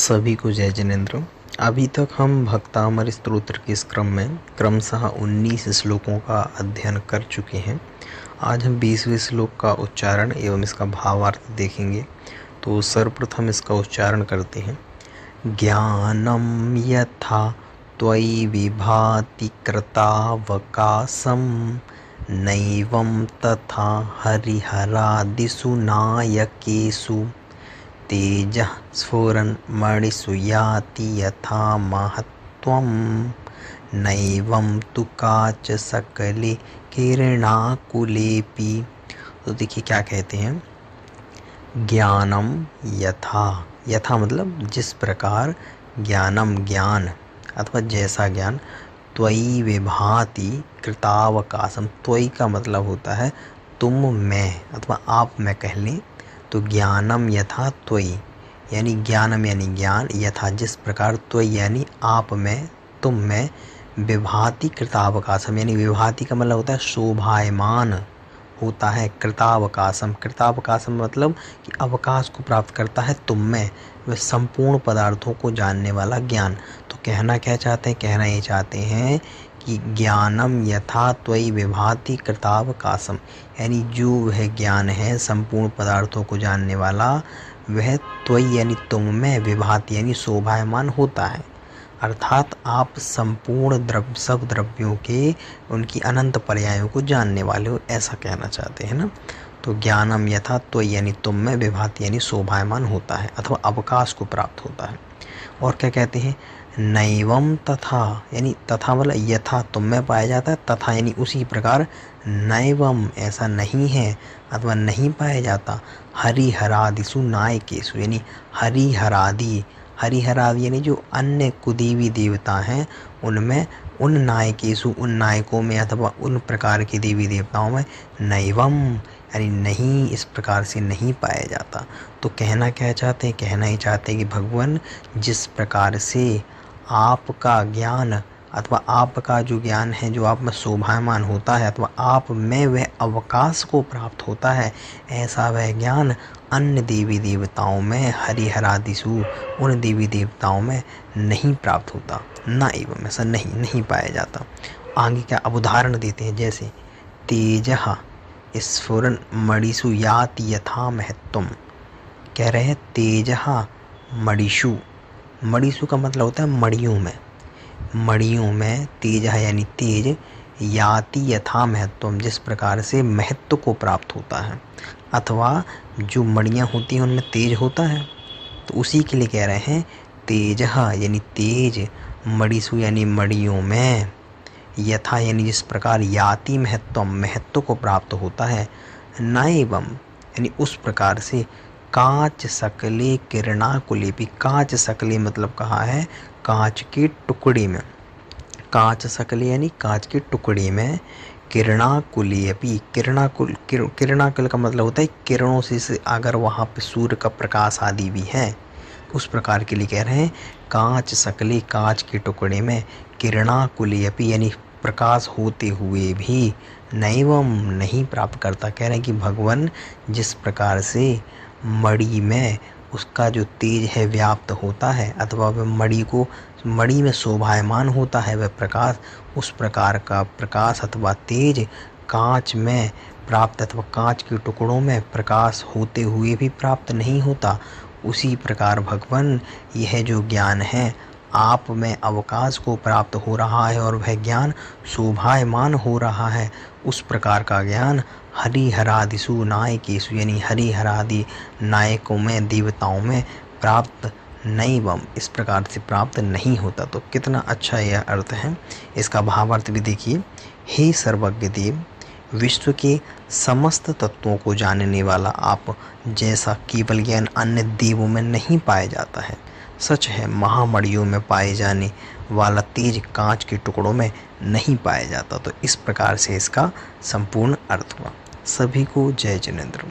सभी को जय जिनेंद्र। अभी तक हम भक्तामर स्तोत्र के इस क्रम में क्रमशः 19 श्लोकों का अध्ययन कर चुके हैं। आज हम 20वें श्लोक का उच्चारण एवं इसका भावार्थ देखेंगे। तो सर्वप्रथम इसका उच्चारण करते हैं। ज्ञानम यथा त्वयि विभाति कृतावकाशम नैवं तथा हरिहरादिषु नायकेषु तेजः स्फुरन्मणिषु याति यथा महत्त्वं नैवं तु काच सकले किरणाकुलेपि। तो देखिए क्या कहते हैं। ज्ञानम यथा, यथा मतलब जिस प्रकार, ज्ञानम ज्ञान अथवा जैसा ज्ञान, त्वयि विभाति कृतावकाशम, त्वयि का मतलब होता है तुम मैं अथवा आप मैं कह लें। तो ज्ञानम यथा त्वयि यानी ज्ञानम यानी ज्ञान, यथा जिस प्रकार, त्वयि यानी आप में तुम में, विभाति कृतावकाशम यानी विभाति का मतलब होता है शोभायमान होता है। कृतावकाशम, कृतावकाशम मतलब कि अवकाश को प्राप्त करता है तुम में, वह संपूर्ण पदार्थों को जानने वाला ज्ञान। तो कहना क्या चाहते हैं, कहना ये चाहते हैं कि ज्ञानम यथा त्वयि विभाति कृतावकाशम यानी जो वह ज्ञान है संपूर्ण पदार्थों को जानने वाला, वह त्वयि यानी तुम में, विभाति यानी शोभायमान होता है। अर्थात आप संपूर्ण सब द्रव्यों के उनकी अनंत पर्यायों को जानने वाले हो, ऐसा कहना चाहते हैं ना। तो ज्ञानम यथा त्वयि यानी तुम में, विभाति यानी शोभायमान होता है अथवा अवकाश को प्राप्त होता है। और क्या कहते हैं, नैवम तथा यानी तथा मतलब यथा तुम में पाया जाता है, तथा यानी उसी प्रकार, नैवम ऐसा नहीं है अथवा नहीं पाया जाता, हरिहरादिषु नायकेषु यानी हरिहरादि, हरिहरादि यानी जो अन्य कुदेवी देवता हैं उनमें, उन नायकेषु उन नायकों में अथवा उन प्रकार के देवी देवताओं में, नैवम यानी नहीं, इस प्रकार से नहीं पाया जाता। तो कहना क्या चाहते हैं, कहना ही चाहते हैं कि भगवान जिस प्रकार से आपका ज्ञान अथवा आपका जो ज्ञान है जो आप में शोभायमान होता है अथवा आप में वह अवकाश को प्राप्त होता है, ऐसा वह ज्ञान अन्य देवी देवताओं में, हरिहरादिषु उन देवी देवताओं में नहीं प्राप्त होता, ना एवं ऐसा नहीं पाया जाता। आगे क्या अब उदाहरण देते हैं, जैसे तेजः स्फुरन्मणिषु याति यथा महत्त्वम। कह रहे हैं तेजः मणिषु, मणिषु का मतलब होता है मणियों में, मणियों में तेजः यानी तेज, याति यथा महत्त्वम जिस प्रकार से महत्व को प्राप्त होता है, अथवा जो मणियाँ होती हैं उनमें तेज होता है, तो उसी के लिए कह रहे हैं तेजः यानी तेज, मणिषु यानी मणियों में, यथा यानी जिस प्रकार, याति महत्वम महत्व को प्राप्त होता है, नैवम यानी उस प्रकार से, कांच सकले किरणाकुलेपि, कांच सकले मतलब कहा है कांच के टुकड़े में, कांच सकले यानी कांच के टुकड़े में, किरणाकुलेपि, किरणाकुल का मतलब होता है किरणों से अगर वहाँ पे सूर्य का प्रकाश आदि भी है, उस प्रकार के लिए कह रहे हैं कांच सकले कांच के टुकड़े में, किरणाकुलेपि यानी प्रकाश होते हुए भी, नैवम नहीं प्राप्त करता। कह रहे हैं कि भगवान जिस प्रकार से मणि में उसका जो तेज है व्याप्त होता है अथवा वह मणि में शोभायमान होता है वह प्रकाश, उस प्रकार का प्रकाश अथवा तेज कांच में प्राप्त अथवा कांच के टुकड़ों में प्रकाश होते हुए भी प्राप्त नहीं होता। उसी प्रकार भगवान यह जो ज्ञान है आप में अवकाश को प्राप्त हो रहा है और वह ज्ञान शोभायमान हो रहा है, उस प्रकार का ज्ञान हरिहरादिषु नायकेषु यानी हरिहरादि नायकों में, देवताओं में प्राप्त नैवम इस प्रकार से प्राप्त नहीं होता। तो कितना अच्छा यह अर्थ है। इसका भावार्थ भी देखिए। हे सर्वज्ञ देव, विश्व के समस्त तत्वों को जानने वाला आप जैसा केवल ज्ञान अन्य देवों में नहीं पाया जाता है, सच है महामणियों में पाए जाने वाला तेज कांच के टुकड़ों में नहीं पाया जाता। तो इस प्रकार से इसका संपूर्ण अर्थ हुआ। सभी को जय जिनेंद्र।